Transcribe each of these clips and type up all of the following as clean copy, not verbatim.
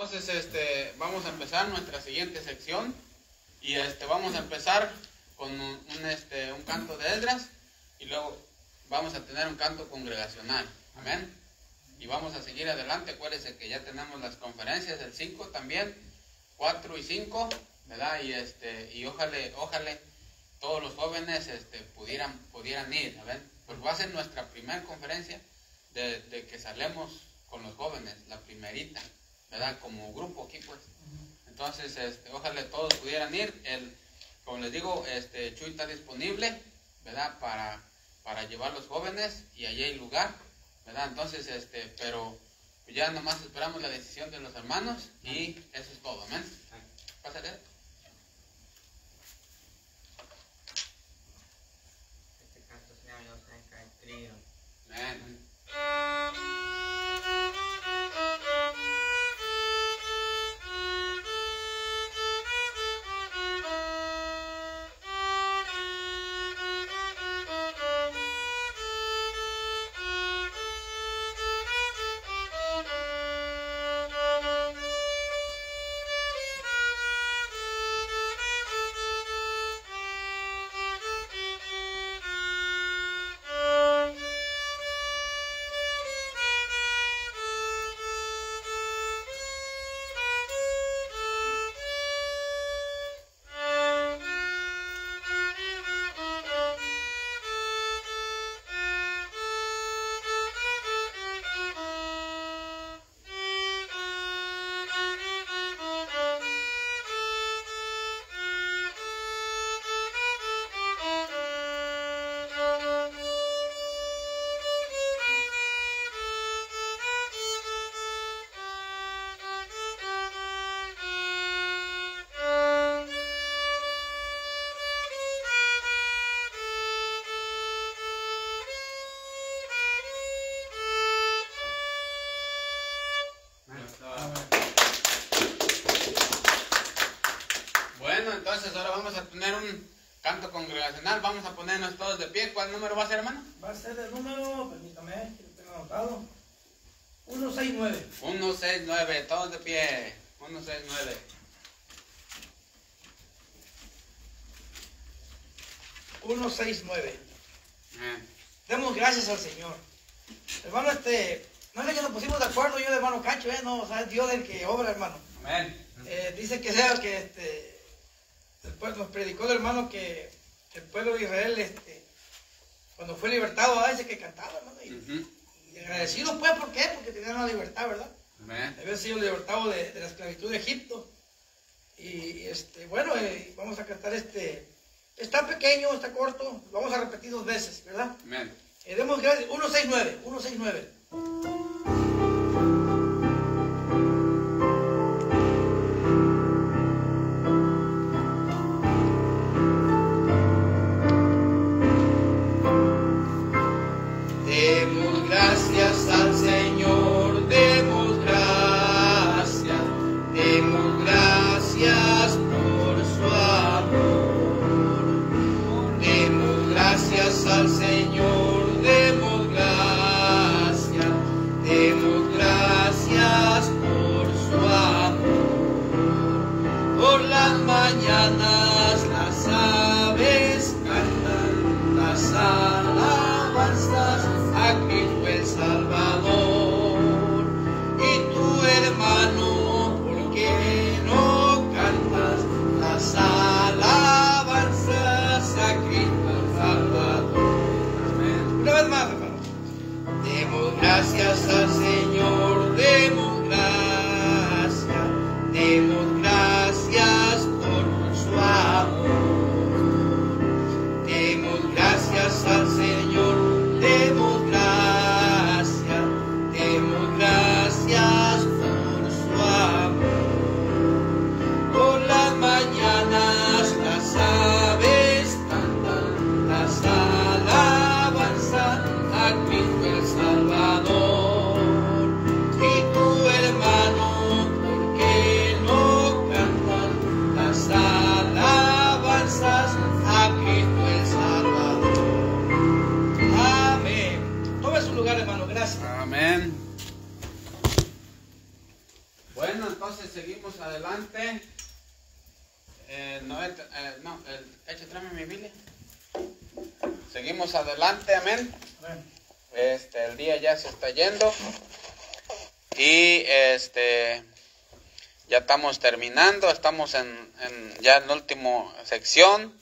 Entonces, vamos a empezar nuestra siguiente sección y vamos a empezar con un canto de Esdras y luego vamos a tener un canto congregacional. Amén. Y vamos a seguir adelante. Acuérdense que ya tenemos las conferencias del 5 también, 4 y 5, ¿verdad? Y ojalá todos los jóvenes pudieran ir, ¿verdad? Pues va a ser nuestra primera conferencia de que salemos con los jóvenes, la primerita, ¿verdad? Como grupo aquí, pues. Entonces, ojalá todos pudieran ir. Como les digo, Chuy está disponible, ¿verdad? Para llevar a los jóvenes y allí hay lugar, ¿verdad? Entonces, pero ya nomás esperamos la decisión de los hermanos y eso es todo, amén. Pásale. Este canto se llama Yo soy escrito. Amén. Bueno, entonces ahora vamos a tener un canto congregacional. Vamos a ponernos todos de pie. ¿Cuál número va a ser, hermano? Va a ser el número, permítame, que lo tengo anotado. 169. 169, todos de pie. 169. Demos gracias al Señor. Hermano, no es que nos pusimos de acuerdo yo de hermano Cacho, no, o sea, es Dios el que obra, hermano. Amén. Dice que sea que después nos predicó el hermano que el pueblo de Israel, cuando fue libertado, dice que cantaba, hermano, y agradecido pues, ¿por qué? Porque tenían la libertad, ¿verdad? Amén. Había sido libertado de la esclavitud de Egipto. Y bueno, vamos a cantar está pequeño, está corto, lo vamos a repetir 2 veces, ¿verdad? Amén. Demos gracias, 169. Demos gracias al Señor, demos gracias por su amor. Demos gracias al Señor, demos gracias por su amor. Por las mañanas las aves cantan las alabanzas a Cristo el Salvador. Y tu hermano, ¿por qué no cantas las alabanzas a Cristo el Salvador? Amén. Una vez más, hermano. Demos gracias al Señor, demos gracias por su amor. entonces seguimos adelante. Tráeme mi Biblia. Seguimos adelante, amén. El día ya se está yendo. Y ya estamos terminando, estamos ya en la última sección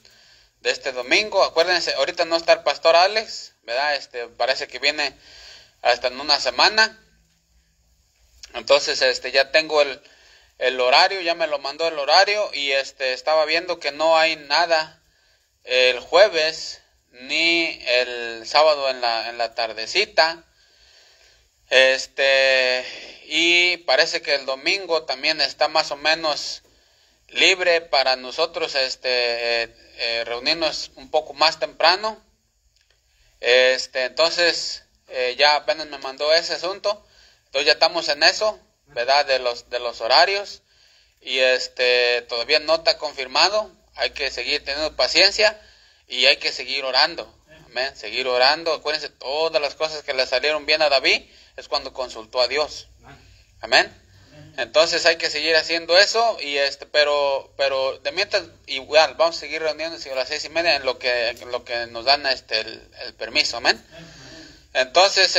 de este domingo. Acuérdense, ahorita no está el pastor Alex, ¿verdad? Parece que viene hasta en una semana. Entonces, ya tengo el horario, ya me lo mandó el horario y estaba viendo que no hay nada el jueves ni el sábado en la tardecita. Y parece que el domingo también está más o menos libre para nosotros reunirnos un poco más temprano. Entonces ya apenas me mandó ese asunto. Entonces ya estamos en eso, ¿verdad? De los horarios. Y todavía no está confirmado. Hay que seguir teniendo paciencia y hay que seguir orando. Amén. Seguir orando. Acuérdense, todas las cosas que le salieron bien a David es cuando consultó a Dios. Amén. Entonces hay que seguir haciendo eso y pero de mientras igual vamos a seguir reuniéndonos a las 6:30 en lo que nos dan el permiso. Amén. Entonces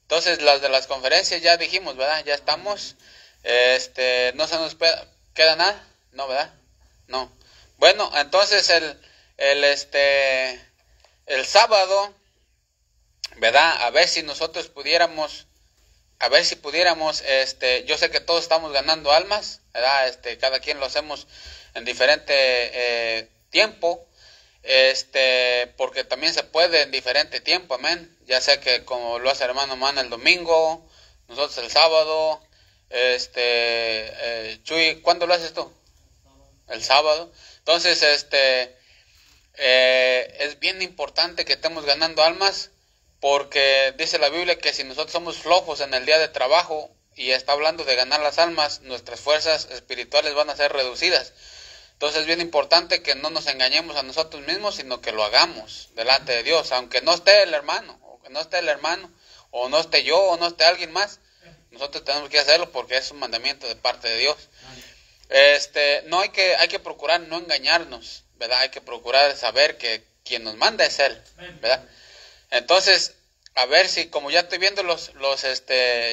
entonces las de las conferencias ya dijimos, ¿verdad? Ya estamos. No se nos queda nada, ¿no, verdad? No. Bueno, entonces el sábado, ¿verdad? A ver si pudiéramos, yo sé que todos estamos ganando almas, ¿verdad? Cada quien lo hacemos en diferente tiempo, porque también se puede en diferente tiempo, amén. Ya sé que como lo hace el hermano Man el domingo, nosotros el sábado, Chuy, ¿cuándo lo haces tú? El sábado. Entonces, es bien importante que estemos ganando almas, porque dice la Biblia que si nosotros somos flojos en el día de trabajo y está hablando de ganar las almas, nuestras fuerzas espirituales van a ser reducidas. Entonces es bien importante que no nos engañemos a nosotros mismos, sino que lo hagamos delante de Dios, aunque no esté el hermano, o no esté yo, o no esté alguien más. Nosotros tenemos que hacerlo porque es un mandamiento de parte de Dios. No hay que procurar no engañarnos, ¿verdad? Hay que procurar saber que quien nos manda es Él, ¿verdad? Entonces, a ver si, como ya estoy viendo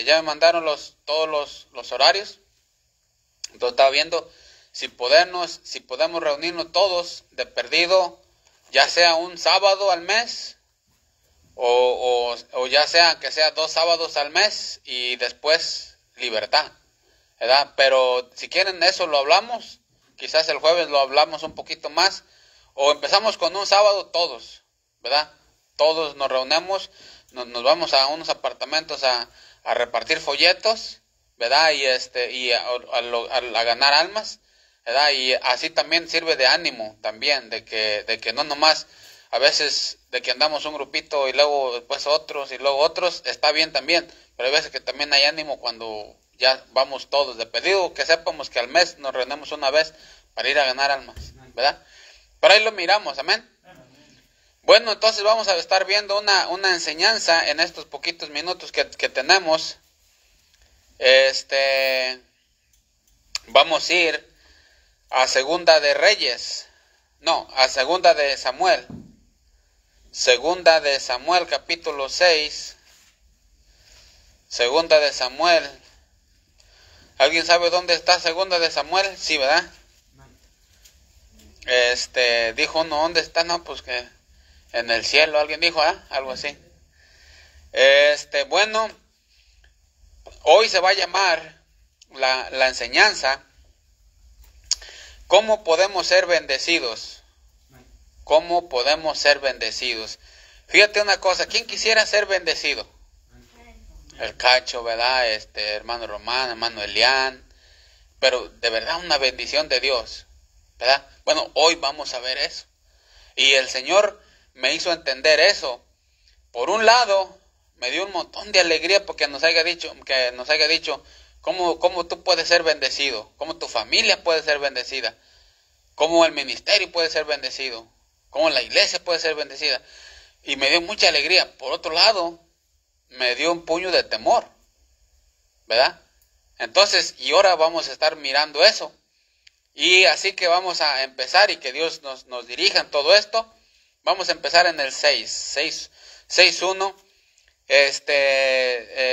ya me mandaron todos los horarios. Entonces estaba viendo si podemos reunirnos todos de perdido, ya sea un sábado al mes, o ya sea que sea 2 sábados al mes y después libertad, ¿verdad? Pero si quieren eso lo hablamos, quizás el jueves lo hablamos un poquito más, o empezamos con un sábado todos, ¿verdad? Todos nos reunimos, nos vamos a unos apartamentos a repartir folletos, ¿verdad? Y a ganar almas, ¿verdad? Y así también sirve de ánimo también, de que no nomás a veces de que andamos un grupito y luego después otros y luego otros, está bien también, pero hay veces que también hay ánimo cuando ya vamos todos de pedido, que sepamos que al mes nos reunimos una vez para ir a ganar almas, ¿verdad? Pero ahí lo miramos, amén. Bueno, entonces vamos a estar viendo una enseñanza en estos poquitos minutos que tenemos. Vamos a ir a Segunda de Reyes, a Segunda de Samuel. Segunda de Samuel, capítulo 6. Segunda de Samuel. ¿Alguien sabe dónde está Segunda de Samuel? Sí, ¿verdad? Dijo uno, ¿dónde está? No, pues que en el cielo, alguien dijo, algo así. Bueno, hoy se va a llamar la enseñanza, ¿cómo podemos ser bendecidos? ¿Cómo podemos ser bendecidos? Fíjate una cosa, ¿quién quisiera ser bendecido? El Cacho, ¿verdad? Hermano Román, hermano Elián, pero de verdad una bendición de Dios, ¿verdad? Bueno, hoy vamos a ver eso. Y el Señor me hizo entender eso. Por un lado, me dio un montón de alegría porque nos haya dicho cómo tú puedes ser bendecido, cómo tu familia puede ser bendecida, cómo el ministerio puede ser bendecido, cómo la iglesia puede ser bendecida. Y me dio mucha alegría. Por otro lado, me dio un puño de temor, ¿verdad? Entonces, y ahora vamos a estar mirando eso. Y así que vamos a empezar y que Dios nos dirija en todo esto. Vamos a empezar en el 6.1.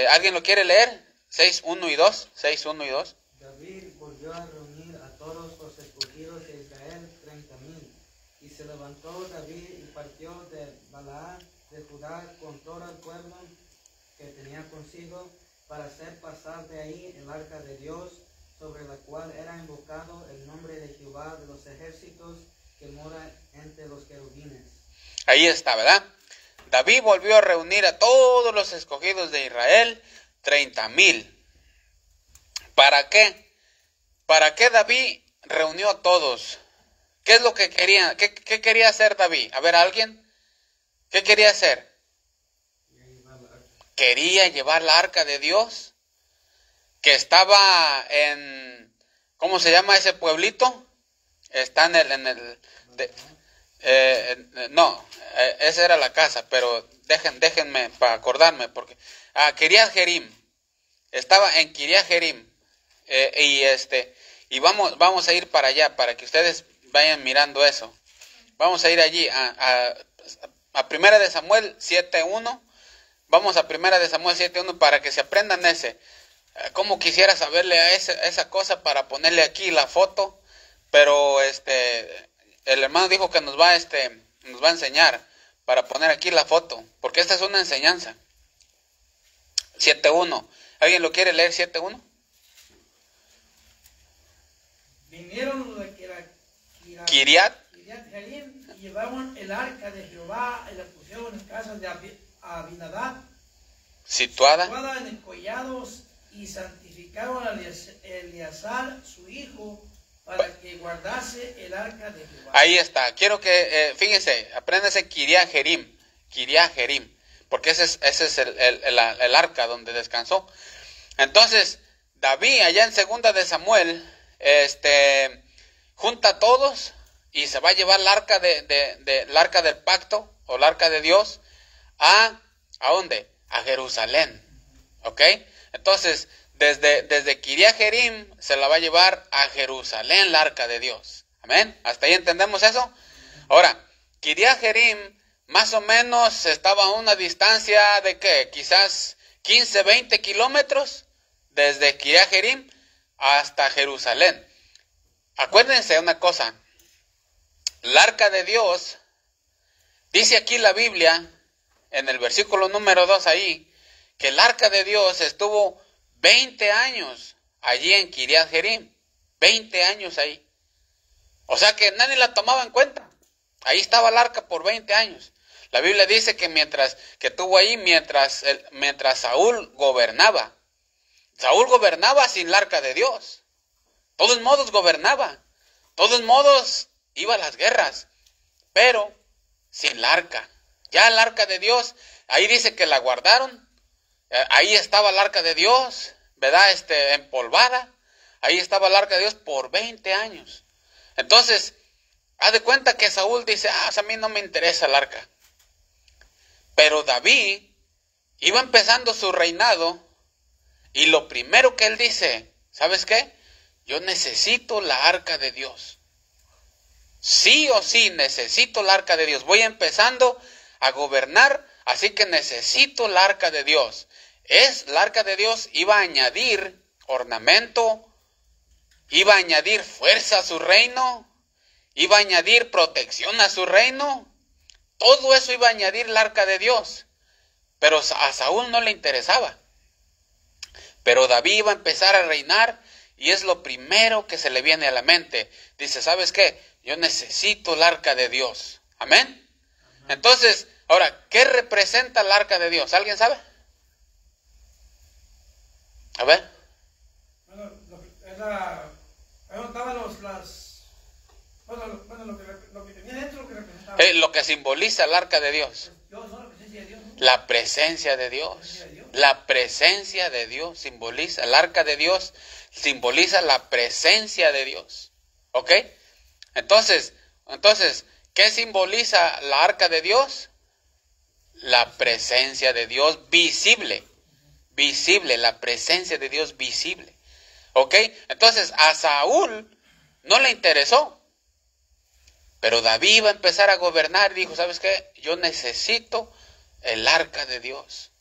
¿Alguien lo quiere leer? 6.1 y 2. 6.1 y 2. David volvió a reunir a todos los escogidos de Israel, 30,000. Y se levantó David y partió de Balaad de Judá con todo el pueblo que tenía consigo, para hacer pasar de ahí el arca de Dios, sobre la cual era invocado el nombre de Jehová de los ejércitos, que mora entre los querubines. Ahí está, ¿verdad? David volvió a reunir a todos los escogidos de Israel, 30,000. ¿Para qué? ¿Para qué David reunió a todos? ¿Qué es lo que quería? ¿Qué quería hacer David? A ver, ¿alguien? ¿Qué quería hacer? Quería llevar la arca de Dios, que estaba en, ¿cómo se llama ese pueblito? Está esa era la casa, pero déjenme para acordarme, porque Kiriat Jearim, estaba en Kiriat Jearim, y vamos a ir para allá, para que ustedes vayan mirando eso. Vamos a ir allí, a 1 de Samuel 7.1, vamos a 1 de Samuel 7.1 para que se aprendan ese. Como quisiera saberle a esa cosa para ponerle aquí la foto, pero el hermano dijo que nos va a enseñar para poner aquí la foto, porque esta es una enseñanza. 7.1. ¿Alguien lo quiere leer? 7.1. Vinieron los de Kiriat Jearim y llevaron el arca de Jehová y la pusieron en casa de Abinadab, situada en el collado, y santificaron a Eleazar, su hijo, para que guardase el arca de Jehová. Ahí está. Quiero que, fíjense, apréndase Kiriat Jearim, porque ese es el arca donde descansó. Entonces, David, allá en 2 de Samuel, junta a todos y se va a llevar el arca el arca del pacto, o el arca de Dios, ¿a dónde? A Jerusalén. ¿Ok? Entonces, desde Kiriat Jearim se la va a llevar a Jerusalén el arca de Dios. Amén. ¿Hasta ahí entendemos eso? Ahora, Kiriat Jearim más o menos estaba a una distancia de ¿qué? Quizás 15, 20 kilómetros desde Kiriat Jearim hasta Jerusalén. Acuérdense una cosa. El arca de Dios, dice aquí la Biblia, en el versículo número 2 ahí, que el arca de Dios estuvo 20 años allí en Kiriat Jearim. 20 años ahí. O sea que nadie la tomaba en cuenta. Ahí estaba el arca por 20 años. La Biblia dice que mientras Saúl gobernaba. Saúl gobernaba sin el arca de Dios. Todos modos gobernaba. Todos modos iba a las guerras. Pero sin el arca. Ya el arca de Dios, ahí dice que la guardaron. Ahí estaba el arca de Dios, ¿verdad? Empolvada. Ahí estaba el arca de Dios por 20 años. Entonces, haz de cuenta que Saúl dice, a mí no me interesa el arca. Pero David iba empezando su reinado y lo primero que él dice, ¿sabes qué? Yo necesito la arca de Dios. Sí o sí necesito la arca de Dios. Voy empezando a gobernar, así que necesito la arca de Dios. La arca de Dios iba a añadir ornamento, iba a añadir fuerza a su reino, iba a añadir protección a su reino. Todo eso iba a añadir el arca de Dios. Pero a Saúl no le interesaba. Pero David iba a empezar a reinar y es lo primero que se le viene a la mente. Dice, ¿sabes qué? Yo necesito el arca de Dios. ¿Amén? Entonces, ahora, ¿qué representa el arca de Dios? ¿Alguien sabe? A ver. Bueno, lo que tenía dentro, lo que representaba. Lo que simboliza el arca de Dios. Dios, ¿no? La presencia de Dios, ¿no? La presencia de Dios. La presencia de Dios simboliza. El arca de Dios simboliza la presencia de Dios. ¿Ok? Entonces, ¿qué simboliza la arca de Dios? La presencia de Dios visible. Visible, la presencia de Dios visible. ¿Ok? Entonces a Saúl no le interesó. Pero David iba a empezar a gobernar y dijo, ¿sabes qué? Yo necesito el arca de Dios.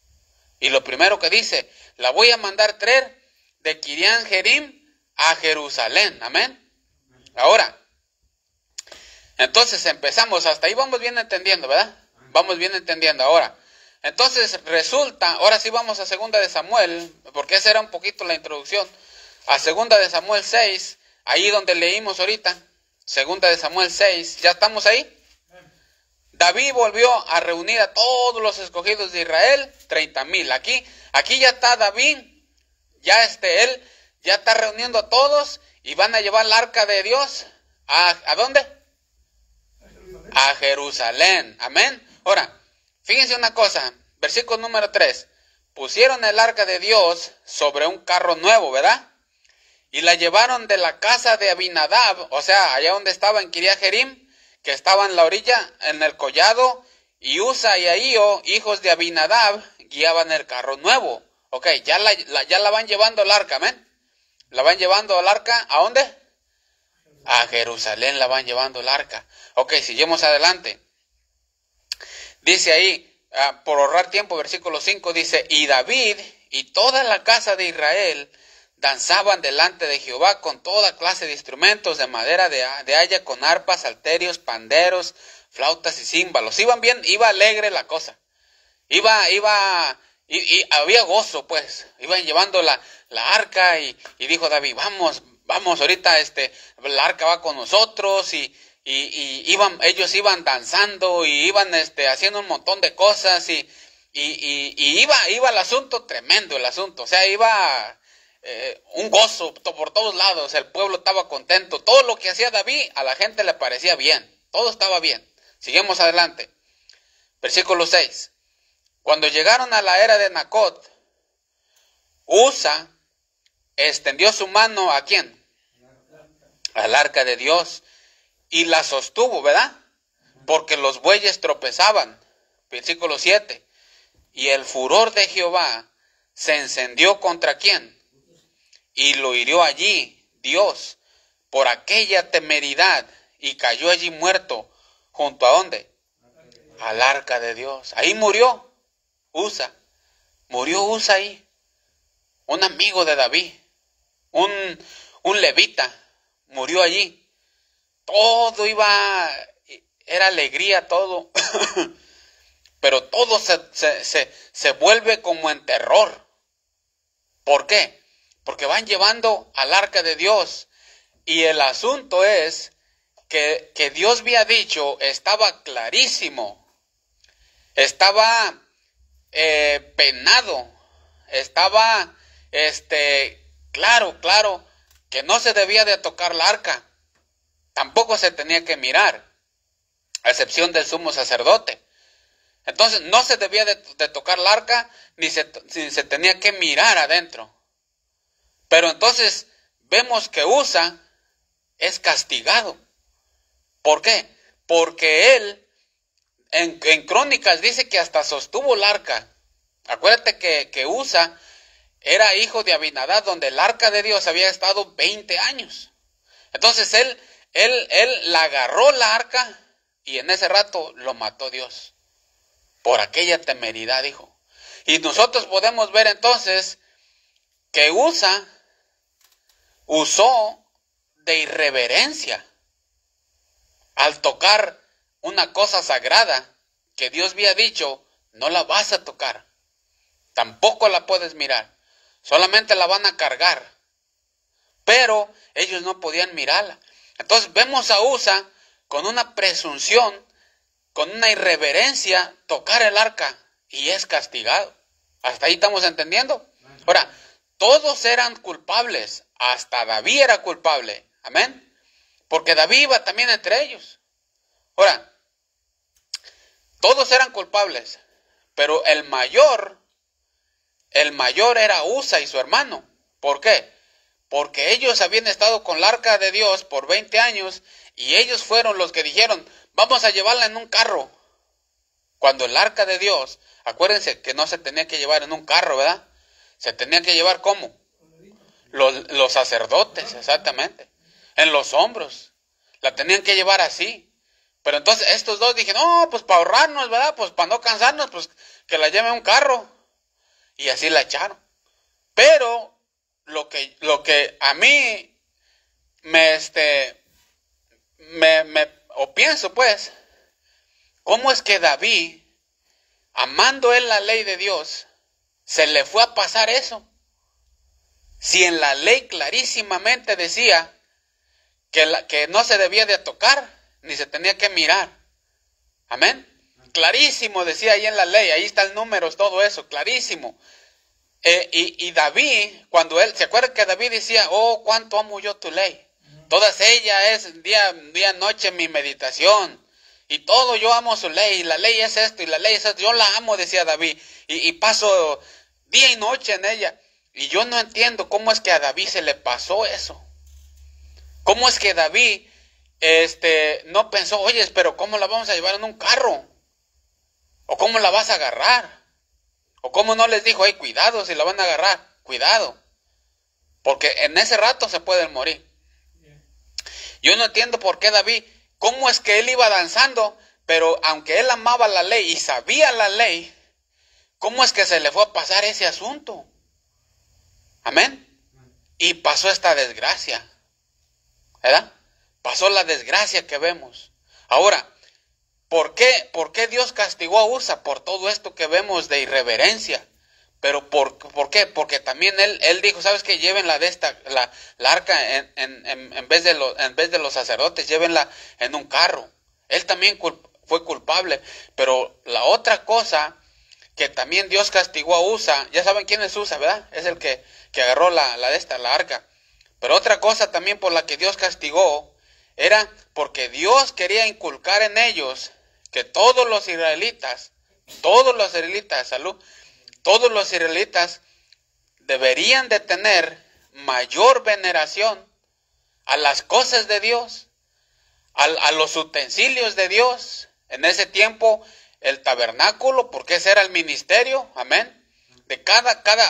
Y lo primero que dice, la voy a mandar traer de Kirián Jerim a Jerusalén. Amén. Ahora, entonces empezamos, hasta ahí vamos bien entendiendo, ¿verdad? Vamos bien entendiendo. Ahora, entonces resulta, ahora sí vamos a 2 de Samuel, porque esa era un poquito la introducción, a 2 de Samuel 6, ahí donde leímos ahorita, 2 de Samuel 6, ¿ya estamos ahí? David volvió a reunir a todos los escogidos de Israel, 30,000. Aquí ya está David, ya él ya está reuniendo a todos y van a llevar el arca de Dios, ¿a dónde? A Jerusalén, amén. Ahora, fíjense una cosa, versículo número 3, pusieron el arca de Dios sobre un carro nuevo, ¿verdad? Y la llevaron de la casa de Abinadab, o sea, allá donde estaba en Kiriat Jearim, que estaba en la orilla, en el collado, y Usa y Ahío, hijos de Abinadab, guiaban el carro nuevo. Ok, ya la van llevando el arca, amén. La van llevando el arca, ¿a dónde? A Jerusalén la van llevando el arca. Ok, seguimos adelante. Dice ahí, por ahorrar tiempo, versículo 5, dice, y David y toda la casa de Israel danzaban delante de Jehová con toda clase de instrumentos de madera de haya, con arpas, salterios, panderos, flautas y címbalos. Iba alegre la cosa. Y había gozo, pues. Iban llevando la arca y dijo David, vamos, ahorita la arca va con nosotros y ellos iban danzando y iban haciendo un montón de cosas y iba el asunto tremendo, el asunto. O sea, iba un gozo por todos lados, el pueblo estaba contento, todo lo que hacía David a la gente le parecía bien, todo estaba bien. Seguimos adelante, versículo 6, cuando llegaron a la era de Nacot, Usa extendió su mano, ¿a quién? Al arca de Dios, y la sostuvo, ¿verdad? Porque los bueyes tropezaban, versículo 7, y el furor de Jehová se encendió contra ¿quién? Y lo hirió allí Dios por aquella temeridad y cayó allí muerto. ¿Junto a dónde? Al arca de Dios. Ahí murió Usa. Murió Usa ahí. Un amigo de David. Un levita. Murió allí. Todo era alegría todo. Pero todo se vuelve como en terror. ¿Por qué? Porque van llevando al arca de Dios. Y el asunto es que Dios había dicho, estaba clarísimo. Estaba penado. Estaba claro que no se debía de tocar la arca. Tampoco se tenía que mirar, a excepción del sumo sacerdote. Entonces no se debía de tocar la arca, ni se tenía que mirar adentro. Pero entonces vemos que Usa es castigado. ¿Por qué? Porque él, en Crónicas dice que hasta sostuvo el arca. Acuérdate que Usa era hijo de Abinadab, donde el arca de Dios había estado 20 años. Entonces él la agarró la arca y en ese rato lo mató Dios. Por aquella temeridad, dijo. Y nosotros podemos ver entonces que Usa usó de irreverencia al tocar una cosa sagrada que Dios había dicho, no la vas a tocar, tampoco la puedes mirar, solamente la van a cargar. Pero ellos no podían mirarla. Entonces vemos a Usa con una presunción, con una irreverencia, tocar el arca y es castigado. ¿Hasta ahí estamos entendiendo? Ahora, todos eran culpables, hasta David era culpable, amén, porque David iba también entre ellos. Ahora, todos eran culpables, pero el mayor era Usa y su hermano. ¿Por qué? Porque ellos habían estado con el arca de Dios por 20 años y ellos fueron los que dijeron, vamos a llevarla en un carro. Cuando el arca de Dios, acuérdense que no se tenía que llevar en un carro, ¿verdad? Se tenía que llevar ¿cómo? Los sacerdotes, exactamente. En los hombros. La tenían que llevar así. Pero entonces estos dos dijeron, no, pues para ahorrarnos, ¿verdad? Pues para no cansarnos, pues que la lleve un carro. Y así la echaron. Pero lo que a mí o pienso pues, ¿cómo es que David, amando él la ley de Dios, se le fue a pasar eso? Si en la ley clarísimamente decía que no se debía de tocar, ni se tenía que mirar. Amén. Clarísimo decía ahí en la ley, ahí está el número, todo eso, clarísimo. Y David, cuando él, ¿se acuerdan que David decía, oh, cuánto amo yo tu ley? Todas ellas es día, noche mi meditación. Y todo yo amo su ley, y la ley es esto, y la ley es esto. Yo la amo, decía David, y paso día y noche en ella. Y yo no entiendo cómo es que a David se le pasó eso. ¿Cómo es que David no pensó, oye, pero cómo la vamos a llevar en un carro? ¿O cómo la vas a agarrar? ¿O cómo no les dijo, hey, cuidado si la van a agarrar? Cuidado. Porque en ese rato se pueden morir. Yo no entiendo por qué David, cómo es que él iba danzando, pero aunque él amaba la ley y sabía la ley, ¿cómo es que se le fue a pasar ese asunto? Amén. Y pasó esta desgracia. ¿Verdad? Pasó la desgracia que vemos. Ahora, ¿por qué Dios castigó a Usa? Por todo esto que vemos de irreverencia. Pero ¿por qué? Porque también él dijo, ¿sabes qué? Llévenla la arca en vez de los sacerdotes, llévenla en un carro. Él también fue culpable. Pero la otra cosa que también Dios castigó a Usa, ya saben quién es Usa, ¿verdad? Es el que agarró la arca. Pero otra cosa también por la que Dios castigó era porque Dios quería inculcar en ellos que todos los israelitas, deberían de tener mayor veneración a las cosas de Dios, a los utensilios de Dios. En ese tiempo el tabernáculo, porque ese era el ministerio, amén. De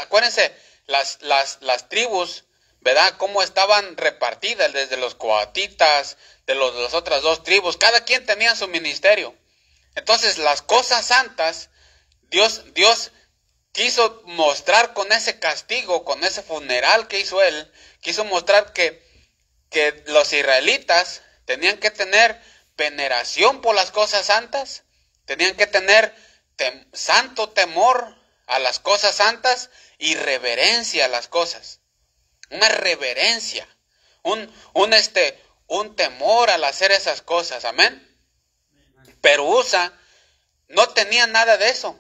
acuérdense, las tribus, ¿verdad? Cómo estaban repartidas desde los coatitas, de las otras dos tribus, cada quien tenía su ministerio. Entonces las cosas santas, Dios quiso mostrar con ese castigo, con ese funeral que hizo él, quiso mostrar que los israelitas tenían que tener veneración por las cosas santas, tenían que tener santo temor a las cosas santas y reverencia a las cosas. Una reverencia, un temor al hacer esas cosas, amén. Pero Usa no tenía nada de eso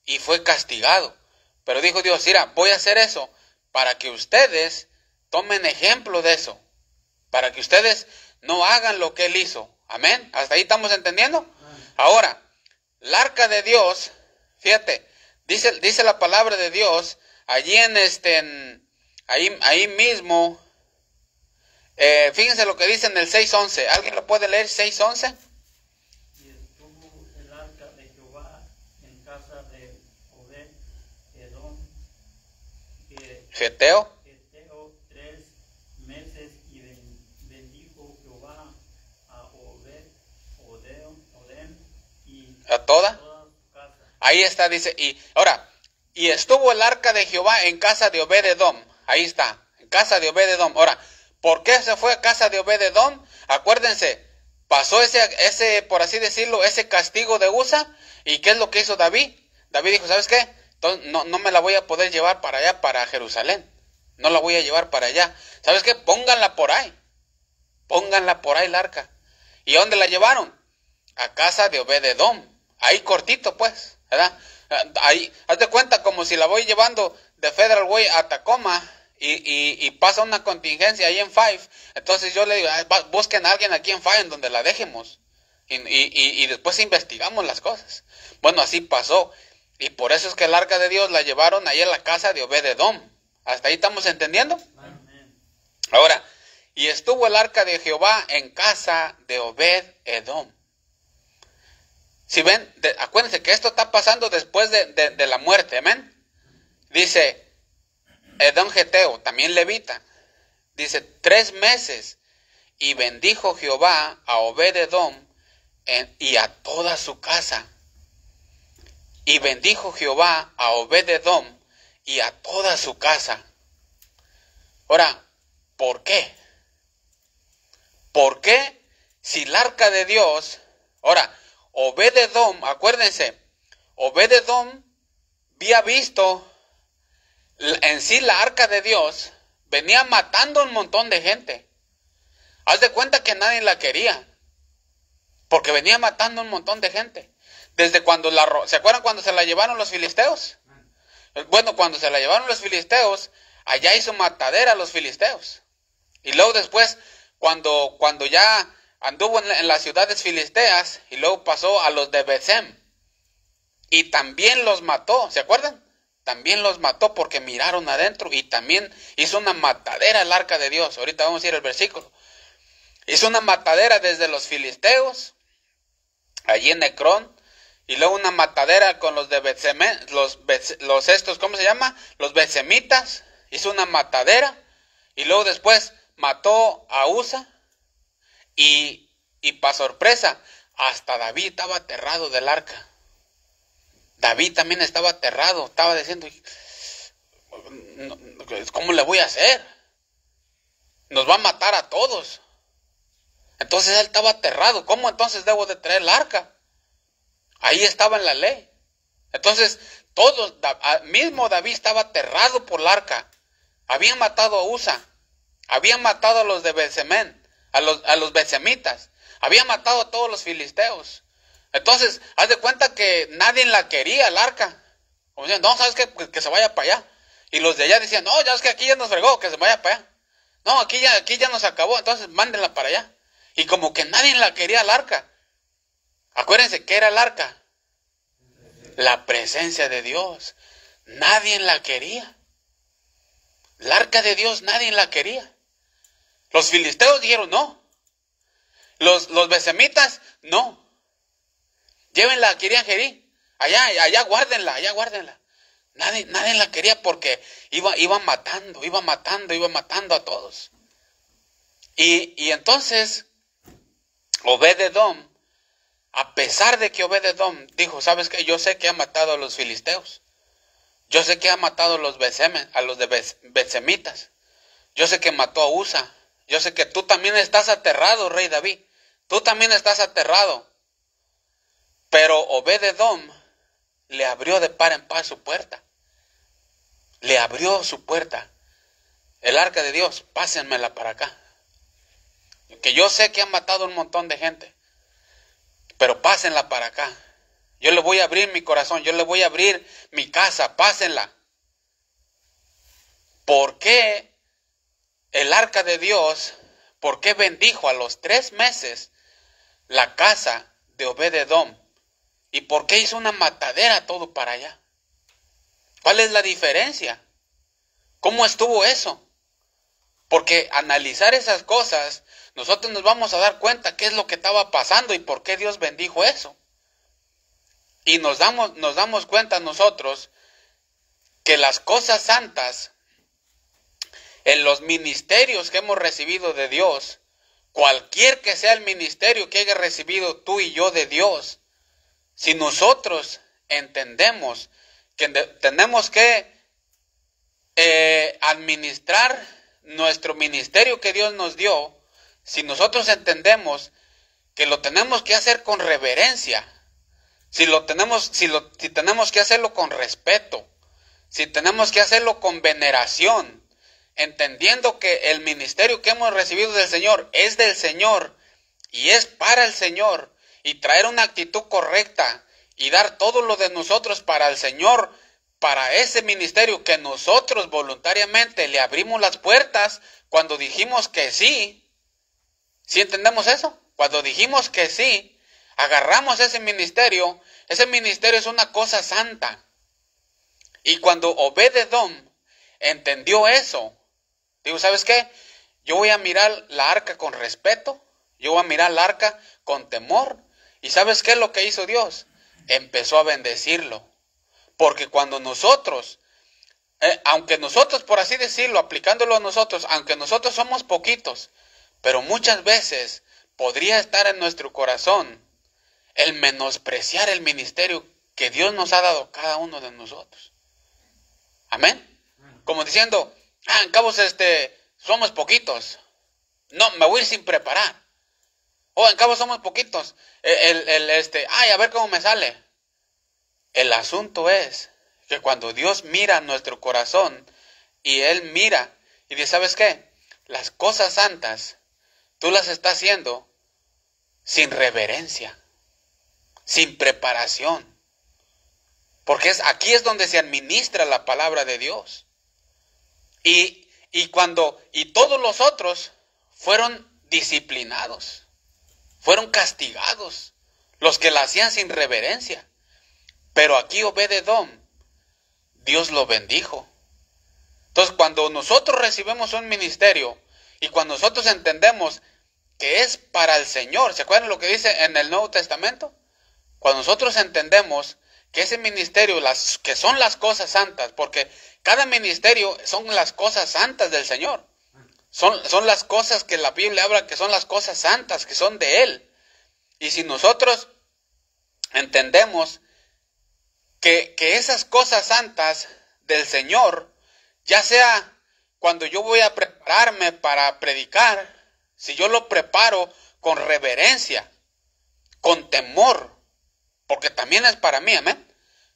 y fue castigado. Pero dijo Dios, mira, voy a hacer eso para que ustedes tomen ejemplo de eso, para que ustedes no hagan lo que él hizo. Amén. ¿Hasta ahí estamos entendiendo? Ahora, el arca de Dios, fíjate, dice la palabra de Dios allí ahí mismo. Fíjense lo que dice en el 6:11. ¿Alguien lo puede leer? 6:11. Y estuvo el arca de Jehová en casa de Obed Edom, Geteo 3 meses, y bendijo Jehová a Odem y a toda su casa. Ahí está, dice, y estuvo el arca de Jehová en casa de Obed Edom. Ahí está, en casa de Obed Edom. Ahora, ¿por qué se fue a casa de Obed Edom? Acuérdense, pasó ese, por así decirlo, ese castigo de Usa. ¿Y qué es lo que hizo David? David dijo, ¿sabes qué? Entonces, no me la voy a poder llevar para allá, para Jerusalén. No la voy a llevar para allá. ¿Sabes qué? Pónganla por ahí el arca. ¿Y a dónde la llevaron? A casa de Obed Edom. Ahí cortito, pues, ¿verdad? Ahí, haz de cuenta como si la voy llevando de Federal Way a Tacoma y pasa una contingencia ahí en Five. Entonces yo le digo, busquen a alguien aquí en Five en donde la dejemos y después investigamos las cosas. Bueno, así pasó, y por eso es que el arca de Dios la llevaron ahí en la casa de Obed Edom. ¿Hasta ahí estamos entendiendo? Amén. Ahora, y estuvo el arca de Jehová en casa de Obed Edom. Si ven, acuérdense que esto está pasando después de la muerte, amén. Dice, Edom Geteo, también levita. Dice, 3 meses. Y bendijo Jehová a Obed-edom y a toda su casa. Y bendijo Jehová a Obed-edom y a toda su casa. Ahora, ¿por qué? ¿Por qué si el arca de Dios... Ahora, Obed-edom, acuérdense, Obed-edom había visto en sí la arca de Dios, venía matando a un montón de gente. Haz de cuenta que nadie la quería, porque venía matando a un montón de gente. Desde cuando ¿se acuerdan cuando se la llevaron los filisteos? Bueno, cuando se la llevaron los filisteos, allá hizo matadera a los filisteos. Y luego después, cuando ya anduvo en las ciudades filisteas, y luego pasó a los de Betsem, y también los mató, ¿se acuerdan? También los mató porque miraron adentro, y también hizo una matadera al arca de Dios. Ahorita vamos a ir al versículo. Hizo una matadera desde los filisteos, allí en Ecrón, y luego una matadera con los de Betsem, ¿cómo se llama? Los betsemitas. Hizo una matadera, y luego después mató a Usa, y para sorpresa, hasta David estaba aterrado del arca. David también estaba aterrado, estaba diciendo, ¿cómo le voy a hacer? Nos va a matar a todos. Entonces él estaba aterrado. ¿Cómo entonces debo de traer el arca? Ahí estaba en la ley. Entonces todos, mismo David estaba aterrado por el arca. Habían matado a Usa, habían matado a los de Betsemén, a los betsemitas, habían matado a todos los filisteos. Entonces, haz de cuenta que nadie la quería, el arca. Como decían, no, ¿sabes qué? Que se vaya para allá. Y los de allá decían, no, ya es que aquí ya nos fregó, que se vaya para allá. No, aquí ya nos acabó, entonces mándenla para allá. Y como que nadie la quería, el arca. Acuérdense, ¿qué era el arca? La presencia de Dios. Nadie la quería. El arca de Dios nadie la quería. Los filisteos dijeron no. Los betsemitas, no. Llévenla, querían Jerí. Allá guárdenla, allá guárdenla. Nadie la quería porque iba matando a todos. Y entonces, Obed-edom, a pesar de que Obed-edom dijo, ¿sabes qué? Yo sé que ha matado a los filisteos. Yo sé que ha matado a los de betsemitas. Yo sé que mató a Usa. Yo sé que tú también estás aterrado, rey David. Tú también estás aterrado. Pero Obed-edom le abrió de par en par su puerta. Le abrió su puerta. El arca de Dios, pásenmela para acá. Que yo sé que han matado un montón de gente. Pero pásenla para acá. Yo le voy a abrir mi corazón. Yo le voy a abrir mi casa. Pásenla. ¿Por qué el arca de Dios, por qué bendijo a los 3 meses la casa de Obed-edom? ¿Y por qué hizo una matadera todo para allá? ¿Cuál es la diferencia? ¿Cómo estuvo eso? Porque analizar esas cosas, nosotros nos vamos a dar cuenta qué es lo que estaba pasando y por qué Dios bendijo eso. Y nos damos cuenta nosotros que las cosas santas, en los ministerios que hemos recibido de Dios, cualquier que sea el ministerio que haya recibido tú y yo de Dios, si nosotros entendemos que tenemos que administrar nuestro ministerio que Dios nos dio, si nosotros entendemos que lo tenemos que hacer con reverencia, si tenemos que hacerlo con respeto, si tenemos que hacerlo con veneración, entendiendo que el ministerio que hemos recibido del Señor es del Señor y es para el Señor, y traer una actitud correcta y dar todo lo de nosotros para el Señor, para ese ministerio que nosotros voluntariamente le abrimos las puertas cuando dijimos que sí. ¿Sí entendemos eso? Cuando dijimos que sí, agarramos ese ministerio es una cosa santa. Y cuando Obed-edom entendió eso, digo, ¿sabes qué? Yo voy a mirar la arca con respeto, yo voy a mirar la arca con temor. ¿Y sabes qué es lo que hizo Dios? Empezó a bendecirlo. Porque cuando nosotros aunque nosotros, por así decirlo, aplicándolo a nosotros, aunque nosotros somos poquitos, pero muchas veces podría estar en nuestro corazón el menospreciar el ministerio que Dios nos ha dado cada uno de nosotros. Amén. Como diciendo, en cabo somos poquitos. No, me voy a ir sin preparar. O en cabo somos poquitos. A ver cómo me sale. El asunto es que cuando Dios mira nuestro corazón y Él mira y dice, ¿sabes qué? Las cosas santas, tú las estás haciendo sin reverencia, sin preparación. Porque aquí es donde se administra la palabra de Dios. Y todos los otros fueron disciplinados, fueron castigados, los que la hacían sin reverencia. Pero aquí Obed-Edom, Dios lo bendijo. Entonces, cuando nosotros recibimos un ministerio y cuando nosotros entendemos que es para el Señor, ¿se acuerdan lo que dice en el Nuevo Testamento? Cuando nosotros entendemos que ese ministerio, que son las cosas santas, porque cada ministerio son las cosas santas del Señor. Son las cosas que la Biblia habla, que son las cosas santas, que son de Él. Y si nosotros entendemos que esas cosas santas del Señor, ya sea cuando yo voy a prepararme para predicar, si yo lo preparo con reverencia, con temor, porque también es para mí, amén,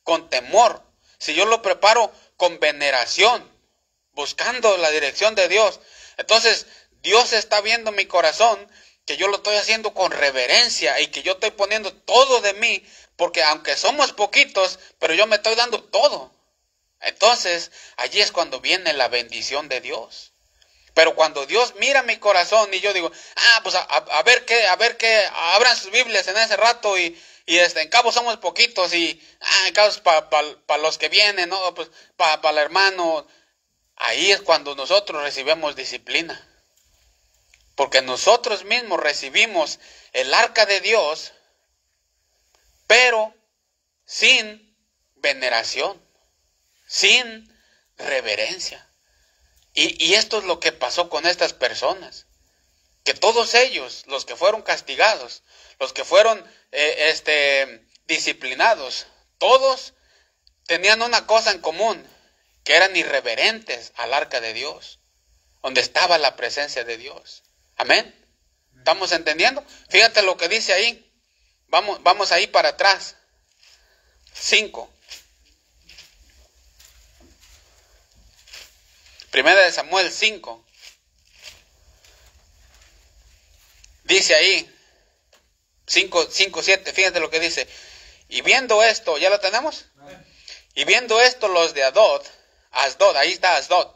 con temor, si yo lo preparo con veneración, buscando la dirección de Dios, entonces Dios está viendo mi corazón, que yo lo estoy haciendo con reverencia y que yo estoy poniendo todo de mí, porque aunque somos poquitos, pero yo me estoy dando todo. Entonces, allí es cuando viene la bendición de Dios. Pero cuando Dios mira mi corazón y yo digo, pues a ver qué, abran sus Biblias en ese rato y en cabo somos poquitos y en cabo para los que vienen, ¿no? Pues para el hermano. Ahí es cuando nosotros recibimos disciplina. Porque nosotros mismos recibimos el arca de Dios, pero sin veneración, sin reverencia. Y esto es lo que pasó con estas personas. Que todos ellos, los que fueron castigados, los que fueron disciplinados, todos tenían una cosa en común, que eran irreverentes al arca de Dios, donde estaba la presencia de Dios. Amén. ¿Estamos entendiendo? Fíjate lo que dice ahí. Vamos ahí para atrás. 5. Primera de Samuel 5. Dice ahí, 5:7, fíjate lo que dice. Y viendo esto, ¿ya lo tenemos? Y viendo esto los de Asdod, ahí está Asdod,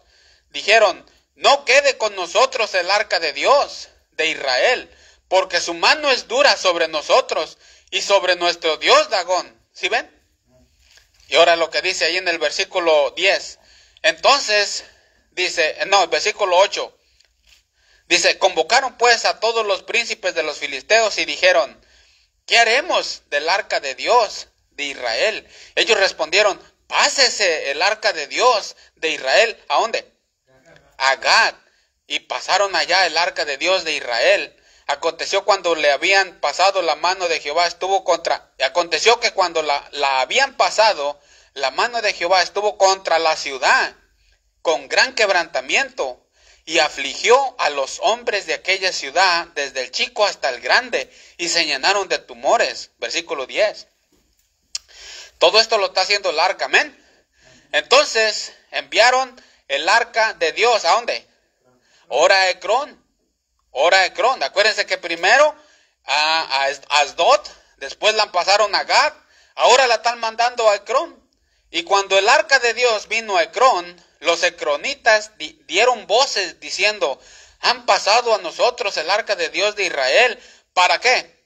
dijeron, no quede con nosotros el arca de Dios, de Israel, porque su mano es dura sobre nosotros y sobre nuestro Dios Dagón. ¿Sí ven? Y ahora lo que dice ahí en el versículo 10. Entonces, el versículo 8. Dice, convocaron pues a todos los príncipes de los filisteos y dijeron, ¿qué haremos del arca de Dios de Israel? Ellos respondieron, pásese el arca de Dios de Israel. ¿A dónde? A Gad. Y pasaron allá el arca de Dios de Israel. Aconteció cuando le habían pasado la mano de Jehová aconteció que cuando la habían pasado, la mano de Jehová estuvo contra la ciudad con gran quebrantamiento y afligió a los hombres de aquella ciudad desde el chico hasta el grande y se llenaron de tumores. Versículo 10. Todo esto lo está haciendo el arca, amén. Entonces enviaron el arca de Dios, ¿a dónde? Ora Ecrón. Acuérdense que primero a Asdod, después la pasaron a Gad, ahora la están mandando a Ecrón. Y cuando el arca de Dios vino a Ecrón, los ecronitas dieron voces diciendo, han pasado a nosotros el arca de Dios de Israel. ¿Para qué?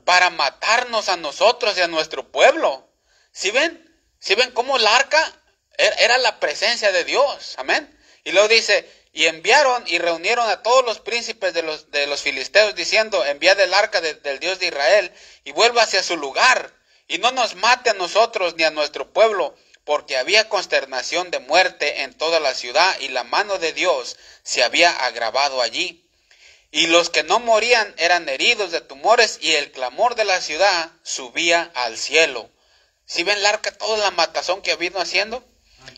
Para matarnos a nosotros y a nuestro pueblo. ¿Sí ven? ¿Sí ven cómo el arca era la presencia de Dios? Amén. Y luego dice, y enviaron y reunieron a todos los príncipes de los filisteos diciendo, enviad el arca del Dios de Israel y vuelva hacia su lugar y no nos mate a nosotros ni a nuestro pueblo, porque había consternación de muerte en toda la ciudad, y la mano de Dios se había agravado allí. Y los que no morían eran heridos de tumores, y el clamor de la ciudad subía al cielo. ¿Sí ven el arca toda la matazón que ha venido haciendo?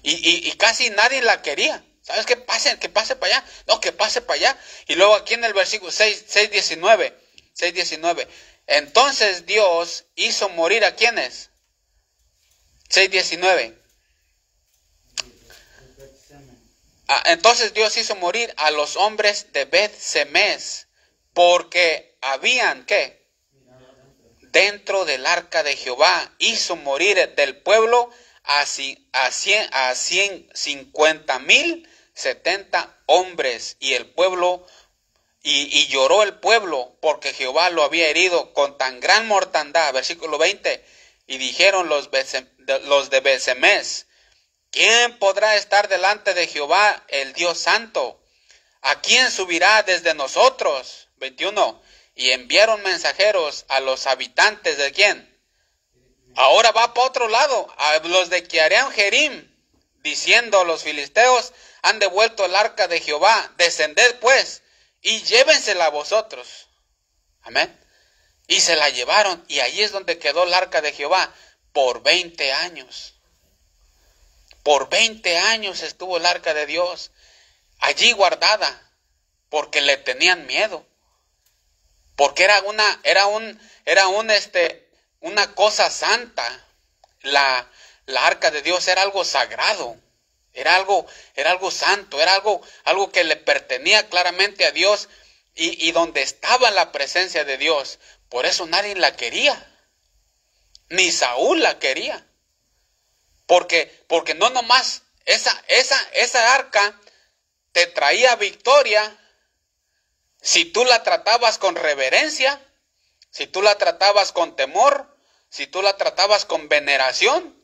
Y casi nadie la quería. ¿Sabes qué? Que pase para allá. No, que pase para allá. Y luego aquí en el versículo 6:19. Entonces Dios hizo morir ¿a quiénes? 6:19. Entonces Dios hizo morir a los hombres de Bet-Semes, porque habían, ¿qué? Dentro del arca de Jehová. Hizo morir del pueblo a 50,070 hombres, y el pueblo, y lloró el pueblo, porque Jehová lo había herido con tan gran mortandad. Versículo 20. Y dijeron los de Bet-Semes: ¿quién podrá estar delante de Jehová, el Dios santo? ¿A quién subirá desde nosotros? 21. Y enviaron mensajeros a los habitantes de ¿quién? Ahora va para otro lado, a los de Kiriath Jearim, diciendo: los filisteos han devuelto el arca de Jehová, descended pues y llévensela a vosotros. Amén. Y se la llevaron, y ahí es donde quedó el arca de Jehová por 20 años. Por 20 años estuvo el arca de Dios allí guardada, porque le tenían miedo. Porque era una cosa santa. La arca de Dios era algo sagrado. Era algo santo, era algo que le pertenecía claramente a Dios, y donde estaba la presencia de Dios. Por eso nadie la quería. Ni Saúl la quería. Porque no nomás esa arca te traía victoria si tú la tratabas con reverencia, si tú la tratabas con temor, si tú la tratabas con veneración,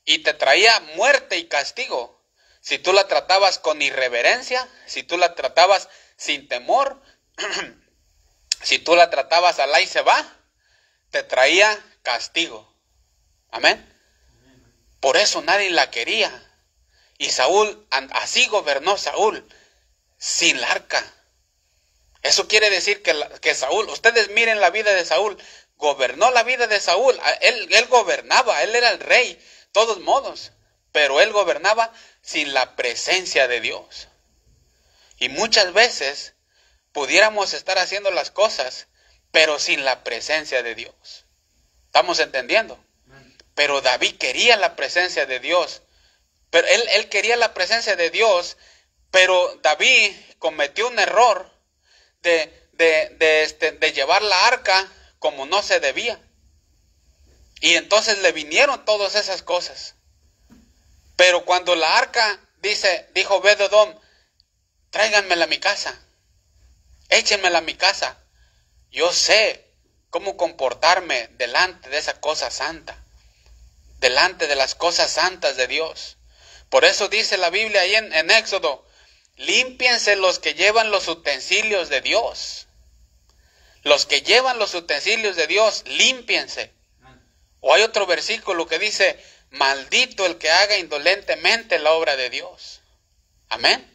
y te traía muerte y castigo. Si tú la tratabas con irreverencia, si tú la tratabas sin temor, si tú la tratabas al ahí se va, te traía castigo. Amén. Por eso nadie la quería. Y Saúl, así gobernó Saúl, sin la arca. Eso quiere decir que Saúl, ustedes miren la vida de Saúl, gobernó la vida de Saúl. Él gobernaba, él era el rey, todos modos. Pero él gobernaba sin la presencia de Dios. Y muchas veces pudiéramos estar haciendo las cosas, pero sin la presencia de Dios. ¿Estamos entendiendo? Pero David quería la presencia de Dios. Pero él quería la presencia de Dios, pero David cometió un error de llevar la arca como no se debía. Y entonces le vinieron todas esas cosas. Pero cuando la arca dijo Obed-Edom: tráiganmela a mi casa, échenmela a mi casa, yo sé cómo comportarme delante de esa cosa santa, delante de las cosas santas de Dios. Por eso dice la Biblia ahí en Éxodo: límpiense los que llevan los utensilios de Dios. Los que llevan los utensilios de Dios, límpiense. O hay otro versículo que dice: maldito el que haga indolentemente la obra de Dios. Amén.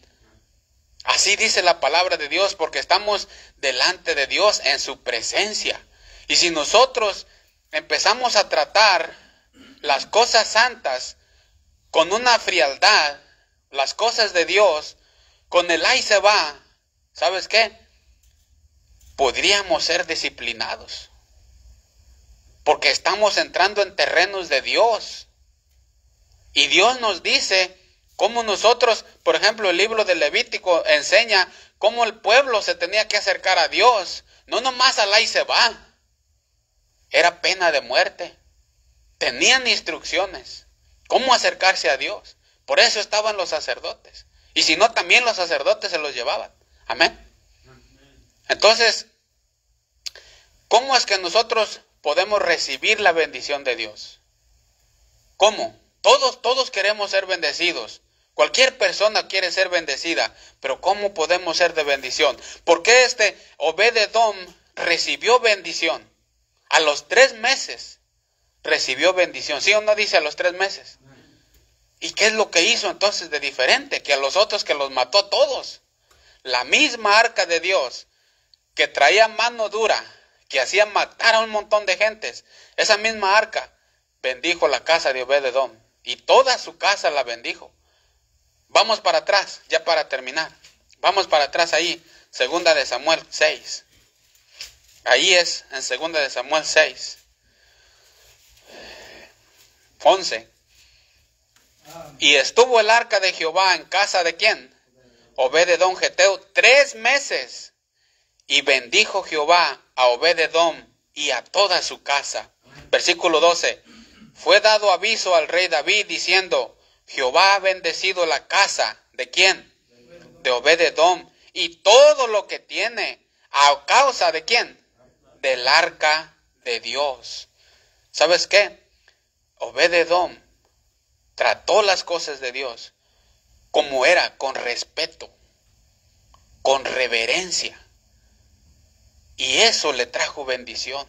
Así dice la palabra de Dios, porque estamos delante de Dios en su presencia. Y si nosotros empezamos a tratar las cosas santas con una frialdad, las cosas de Dios con el ahí se va, ¿sabes qué? Podríamos ser disciplinados, porque estamos entrando en terrenos de Dios. Y Dios nos dice cómo nosotros, por ejemplo, el libro de Levítico enseña cómo el pueblo se tenía que acercar a Dios. No nomás al ahí se va. Era pena de muerte. Tenían instrucciones cómo acercarse a Dios. Por eso estaban los sacerdotes. Y si no, también los sacerdotes se los llevaban. Amén. Entonces, ¿cómo es que nosotros podemos recibir la bendición de Dios? ¿Cómo? Todos queremos ser bendecidos. Cualquier persona quiere ser bendecida. Pero ¿cómo podemos ser de bendición? ¿Por qué Obed-Edom recibió bendición? A los 3 meses recibió bendición. ¿Sí o no dice a los 3 meses? ¿Y qué es lo que hizo entonces de diferente que a los otros que los mató a todos? La misma arca de Dios que traía mano dura, que hacía matar a un montón de gentes, esa misma arca bendijo la casa de Obed-edom y toda su casa la bendijo. Vamos para atrás, ya para terminar. Vamos para atrás ahí, 2 de Samuel 6. Ahí es, en 2 de Samuel 6. 11. Y estuvo el arca de Jehová en casa de ¿quién? Obed-edom geteo 3 meses. Y bendijo Jehová a Obed-edom y a toda su casa. Versículo 12. Fue dado aviso al rey David diciendo, Jehová ha bendecido la casa ¿de quién? De Obed-edom y todo lo que tiene. ¿A causa de quién? Del arca de Dios. ¿Sabes qué? Obed-edom trató las cosas de Dios como era, con respeto, con reverencia. Y eso le trajo bendición.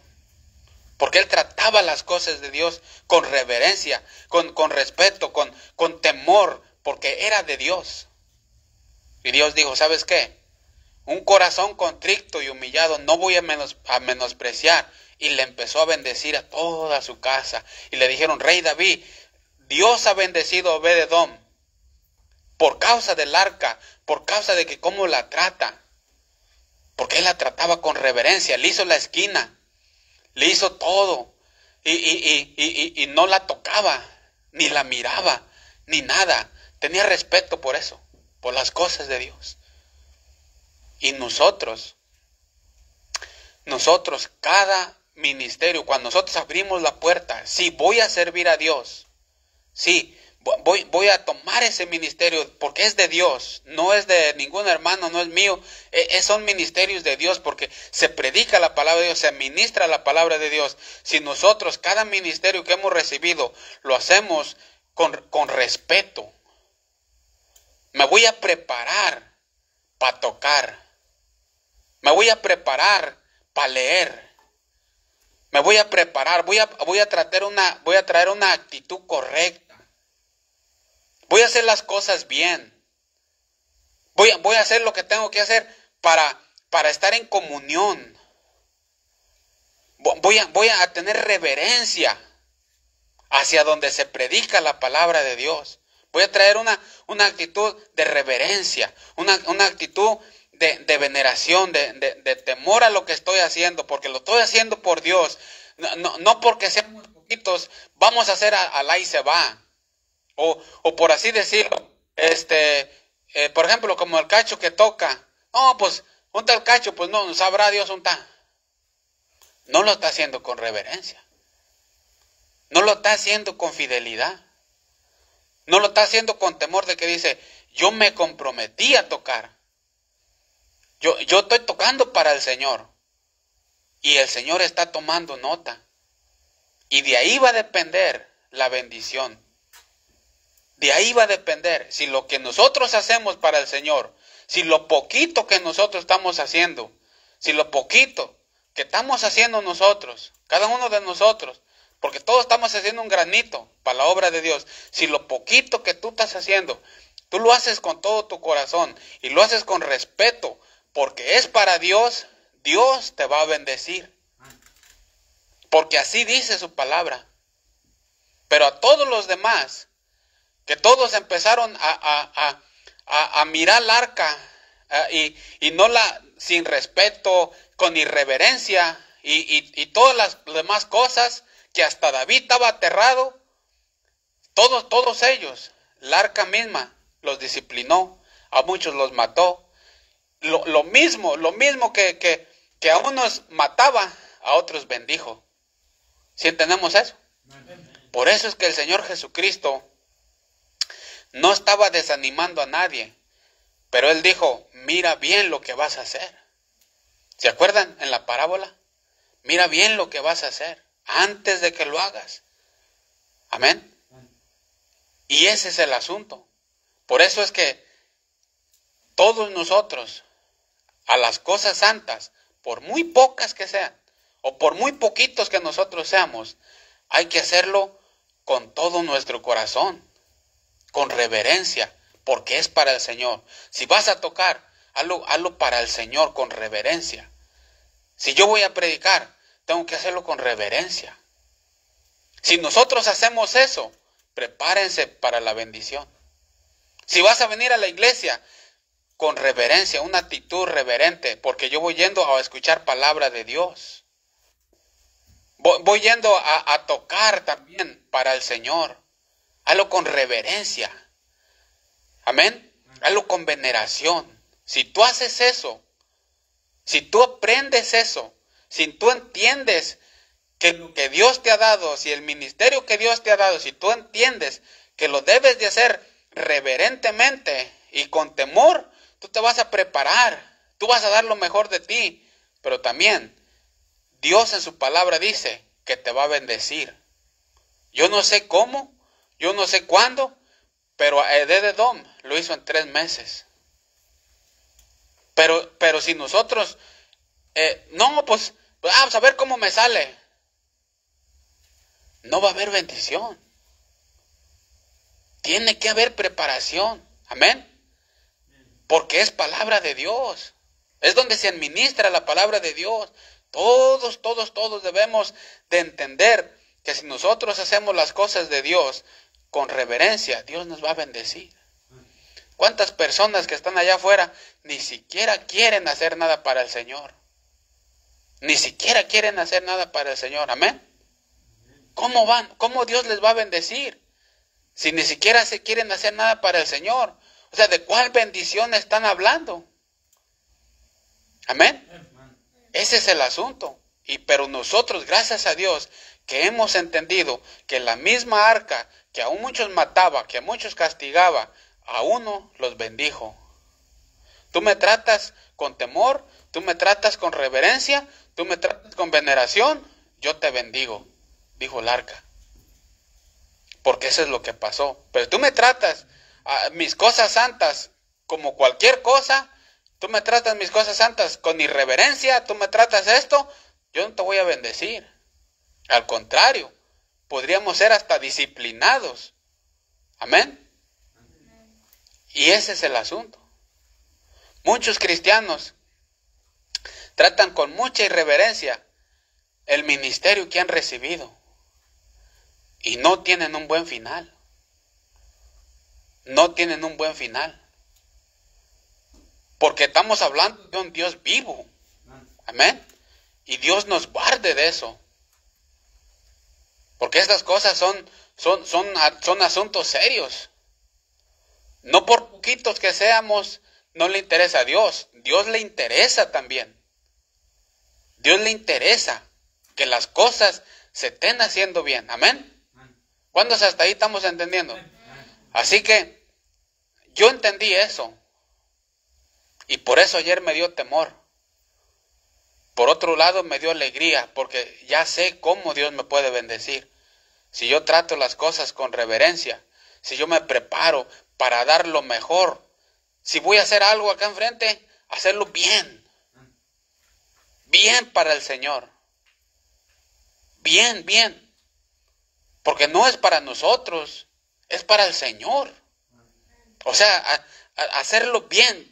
Porque él trataba las cosas de Dios con reverencia, con respeto, con temor, porque era de Dios. Y Dios dijo, ¿sabes qué? Un corazón contrito y humillado no voy a menospreciar. Y le empezó a bendecir a toda su casa. Y le dijeron, Rey David, Dios ha bendecido a Obed-edom por causa del arca, por causa de que cómo la trata. Porque él la trataba con reverencia, le hizo la esquina, le hizo todo. Y no la tocaba, ni la miraba, ni nada. Tenía respeto por eso, por las cosas de Dios. Y nosotros, cada ministerio, cuando nosotros abrimos la puerta, sí, voy a servir a Dios, sí, voy a tomar ese ministerio porque es de Dios, no es de ningún hermano, no es mío, son ministerios de Dios porque se predica la palabra de Dios, se ministra la palabra de Dios. Si nosotros, cada ministerio que hemos recibido, lo hacemos con respeto, me voy a preparar para tocar, me voy a preparar para leer, me voy a preparar, voy a traer una actitud correcta. Voy a hacer las cosas bien. Voy a hacer lo que tengo que hacer para estar en comunión. Voy a tener reverencia hacia donde se predica la palabra de Dios. Voy a traer una actitud de reverencia, una actitud de veneración, de temor a lo que estoy haciendo, porque lo estoy haciendo por Dios. No porque seamos poquitos, vamos a hacer alá y se va. O por así decirlo, por ejemplo, como el cacho que toca. No, pues, un tal cacho, pues no, sabrá Dios un tal. No lo está haciendo con reverencia. No lo está haciendo con fidelidad. No lo está haciendo con temor de que dice, yo me comprometí a tocar. Yo estoy tocando para el Señor. Y el Señor está tomando nota. Y de ahí va a depender la bendición. De ahí va a depender si lo que nosotros hacemos para el Señor, si lo poquito que nosotros estamos haciendo, si lo poquito que estamos haciendo nosotros, cada uno de nosotros, porque todos estamos haciendo un granito para la obra de Dios, si lo poquito que tú estás haciendo, tú lo haces con todo tu corazón y lo haces con respeto, porque es para Dios, Dios te va a bendecir. Porque así dice su palabra. Pero a todos los demás, que todos empezaron a mirar el arca y no sin respeto, con irreverencia y todas las demás cosas, que hasta David estaba aterrado, todos ellos, la arca misma los disciplinó, a muchos los mató. Lo mismo que a unos mataba, a otros bendijo. ¿Sí entendemos eso? Por eso es que el Señor Jesucristo no estaba desanimando a nadie, pero Él dijo, mira bien lo que vas a hacer. ¿Se acuerdan en la parábola? Mira bien lo que vas a hacer antes de que lo hagas. Amén. Y ese es el asunto. Por eso es que todos nosotros, a las cosas santas, por muy pocas que sean, o por muy poquitos que nosotros seamos, hay que hacerlo con todo nuestro corazón, con reverencia, porque es para el Señor. Si vas a tocar, hazlo para el Señor con reverencia. Si yo voy a predicar, tengo que hacerlo con reverencia. Si nosotros hacemos eso, prepárense para la bendición. Si vas a venir a la iglesia, con reverencia, una actitud reverente, porque yo voy yendo a escuchar palabra de Dios. Voy yendo a tocar también para el Señor. Hazlo con reverencia. Amén. Hazlo con veneración. Si tú haces eso, si tú aprendes eso, si tú entiendes que lo que Dios te ha dado, si el ministerio que Dios te ha dado, si tú entiendes que lo debes de hacer reverentemente y con temor, tú te vas a preparar, tú vas a dar lo mejor de ti, pero también Dios en su palabra dice que te va a bendecir. Yo no sé cómo, yo no sé cuándo, pero a Obed-Edom lo hizo en 3 meses. Pero si nosotros, pues vamos a ver cómo me sale. No va a haber bendición. Tiene que haber preparación. Amén. Porque es palabra de Dios. Es donde se administra la palabra de Dios. Todos debemos de entender que si nosotros hacemos las cosas de Dios con reverencia, Dios nos va a bendecir. ¿Cuántas personas que están allá afuera ni siquiera quieren hacer nada para el Señor? Ni siquiera quieren hacer nada para el Señor. Amén. ¿Cómo van? ¿Cómo Dios les va a bendecir? Si ni siquiera se quieren hacer nada para el Señor. O sea, ¿de cuál bendición están hablando? Amén. Ese es el asunto. Pero nosotros, gracias a Dios, que hemos entendido que la misma arca que a muchos mataba, que a muchos castigaba, a uno los bendijo. Tú me tratas con temor, tú me tratas con reverencia, tú me tratas con veneración, yo te bendigo, dijo el arca. Porque eso es lo que pasó. Pero tú me tratas mis cosas santas como cualquier cosa, tú me tratas mis cosas santas con irreverencia, tú me tratas esto, yo no te voy a bendecir. Al contrario, podríamos ser hasta disciplinados. Amén. Y ese es el asunto. Muchos cristianos tratan con mucha irreverencia el ministerio que han recibido y no tienen un buen final. No tienen un buen final. Porque estamos hablando de un Dios vivo. Amén. Y Dios nos guarde de eso. Porque estas cosas son asuntos serios. No por poquitos que seamos, no le interesa a Dios. Dios le interesa también. Dios le interesa que las cosas se estén haciendo bien. Amén. ¿Cuántos hasta ahí estamos entendiendo? Así que yo entendí eso. Y por eso ayer me dio temor. Por otro lado me dio alegría, porque ya sé cómo Dios me puede bendecir. Si yo trato las cosas con reverencia, si yo me preparo para dar lo mejor, si voy a hacer algo acá enfrente, hacerlo bien. Bien para el Señor. Bien. Porque no es para nosotros, es para el Señor. O sea, hacerlo bien.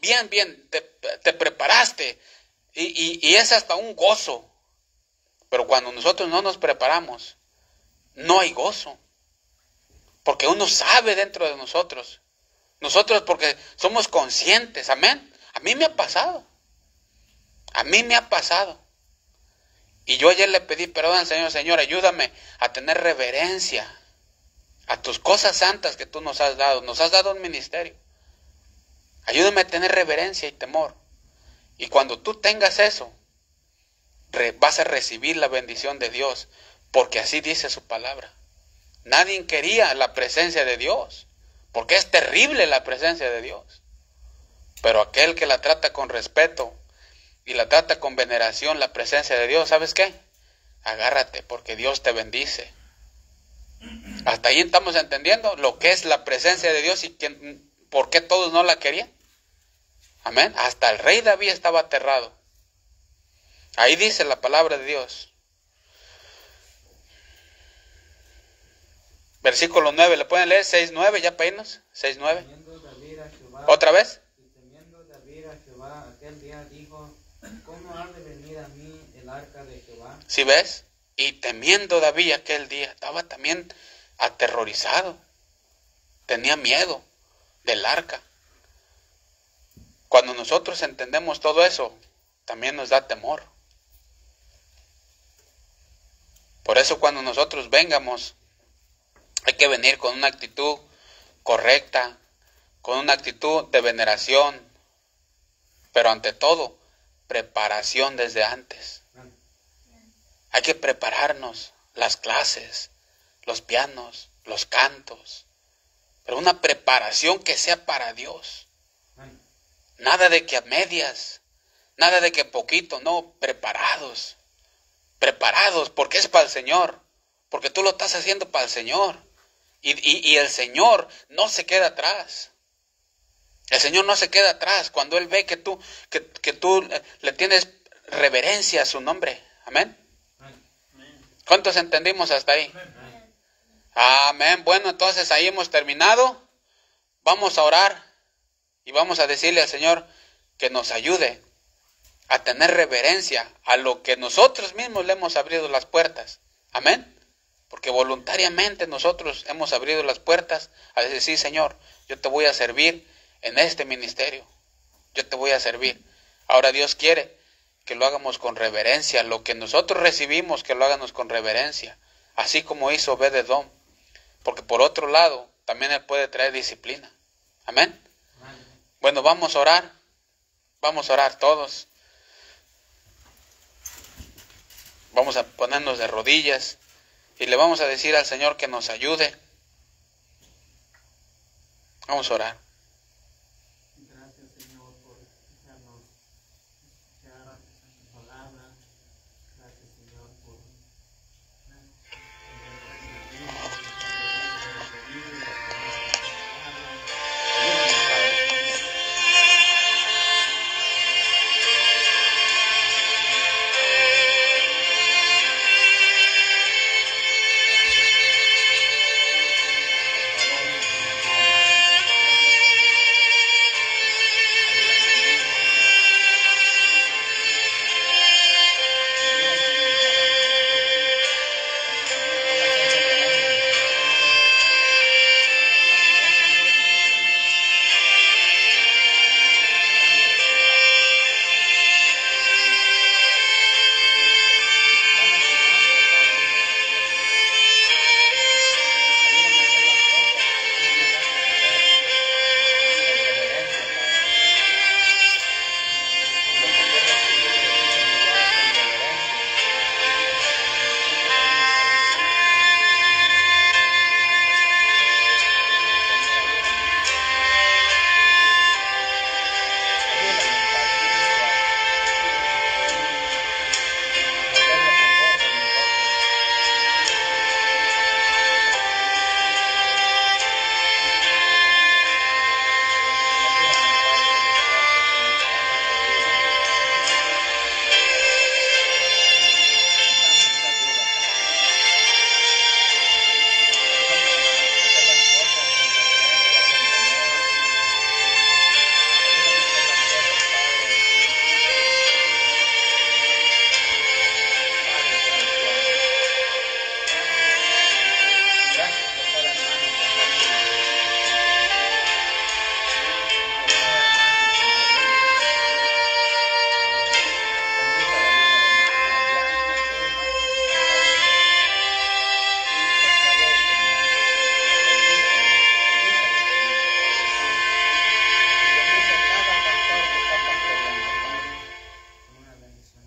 Te preparaste. Y es hasta un gozo. Pero cuando nosotros no nos preparamos, no hay gozo. Porque uno sabe dentro de nosotros. Nosotros porque somos conscientes. Amén. A mí me ha pasado. Y yo ayer le pedí perdón al Señor. Señor, ayúdame a tener reverencia a tus cosas santas que tú nos has dado. Nos has dado un ministerio. Ayúdame a tener reverencia y temor. Y cuando tú tengas eso, vas a recibir la bendición de Dios. Porque así dice su palabra. Nadie quería la presencia de Dios. Porque es terrible la presencia de Dios. Pero aquel que la trata con respeto y la trata con veneración, la presencia de Dios, ¿sabes qué? Agárrate, porque Dios te bendice. Hasta ahí estamos entendiendo lo que es la presencia de Dios y por qué todos no la querían. Amén. Hasta el rey David estaba aterrado. Ahí dice la palabra de Dios. Versículo 9, ¿le pueden leer? 6:9, ya para irnos. 6:9. Temiendo David a Jehová, ¿Otra vez? y temiendo David a Jehová, aquel día dijo, ¿cómo ha de venir a mí el arca de Jehová? ¿Sí ves? Y temiendo David aquel día, estaba también aterrorizado. Tenía miedo del arca. Cuando nosotros entendemos todo eso, también nos da temor. Por eso cuando nosotros vengamos, hay que venir con una actitud correcta, con una actitud de veneración, pero ante todo, preparación desde antes. Hay que prepararnos, las clases, los pianos, los cantos, pero una preparación que sea para Dios. Nada de que a medias, nada de que poquito, no, preparados, porque es para el Señor, porque tú lo estás haciendo para el Señor. Y el Señor no se queda atrás. El Señor no se queda atrás cuando Él ve que tú le tienes reverencia a su nombre. Amén. ¿Cuántos entendimos hasta ahí? Amén. Bueno, entonces ahí hemos terminado. Vamos a orar y vamos a decirle al Señor que nos ayude a tener reverencia a lo que nosotros mismos le hemos abierto las puertas. Amén. Porque voluntariamente nosotros hemos abierto las puertas a decir, sí, Señor, yo te voy a servir en este ministerio. Yo te voy a servir. Ahora Dios quiere que lo hagamos con reverencia. Lo que nosotros recibimos, que lo hagamos con reverencia. Así como hizo Obed-Edom. Porque por otro lado, también Él puede traer disciplina. Amén. Bueno, vamos a orar. Vamos a orar todos. Vamos a ponernos de rodillas. Y le vamos a decir al Señor que nos ayude. Vamos a orar. Gracias, Señor, por dejarnos escuchar tu palabra. Gracias, Señor, por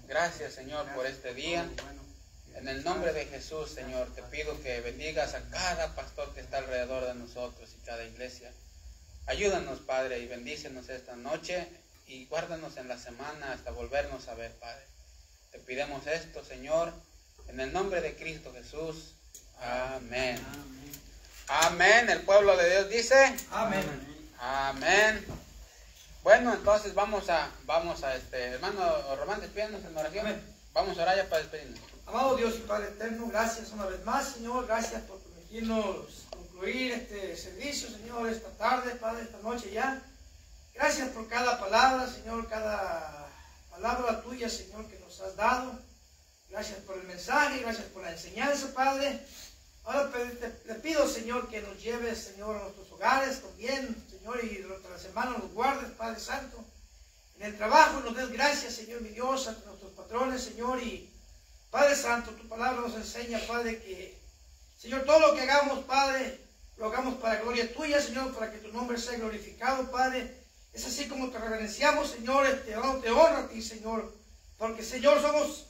Gracias, Señor, por este día. En el nombre de Jesús, Señor, te pido que bendigas a cada pastor que está alrededor de nosotros y cada iglesia. Ayúdanos, Padre, y bendícenos esta noche y guárdanos en la semana hasta volvernos a ver, Padre. Te pidemos esto, Señor, en el nombre de Cristo Jesús. Amén. Amén. El pueblo de Dios dice. Amén. Amén. Bueno, entonces vamos a hermano Román, despídanos en oración. Amén. Vamos a orar ya para despedirnos. Amado Dios y Padre eterno, gracias una vez más, Señor, gracias por permitirnos concluir este servicio, Señor, esta tarde, Padre, esta noche ya. Gracias por cada palabra, Señor, cada palabra tuya, Señor, que nos has dado. Gracias por el mensaje, gracias por la enseñanza, Padre. Ahora te pido, Señor, que nos lleves, Señor, a nuestros hogares también, Señor, y nuestras hermanas nos guardes, Padre Santo. En el trabajo nos des gracias, Señor, mi Dios, a nuestros patrones, Señor, y Padre Santo, tu palabra nos enseña, Padre, que, Señor, todo lo que hagamos, Padre, lo hagamos para gloria tuya, Señor, para que tu nombre sea glorificado, Padre. Es así como te reverenciamos, Señor, te honra a ti, Señor, porque, Señor, somos,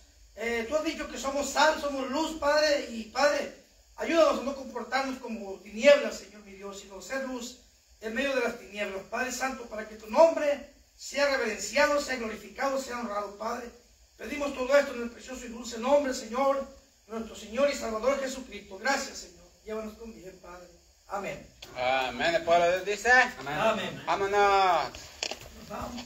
tú has dicho que somos sal, somos luz, Padre, y Padre, ayúdanos a no comportarnos como tinieblas, Señor, mi Dios, sino ser luz en medio de las tinieblas, Padre Santo, para que tu nombre sea reverenciado, sea glorificado, sea honrado, Padre. Pedimos todo esto en el precioso y dulce nombre, Señor, nuestro Señor y Salvador Jesucristo. Gracias, Señor. Llévanos con bien, Padre. Amén. Amén. El pueblo de Dios dice. Amén. Vámonos. Vamos.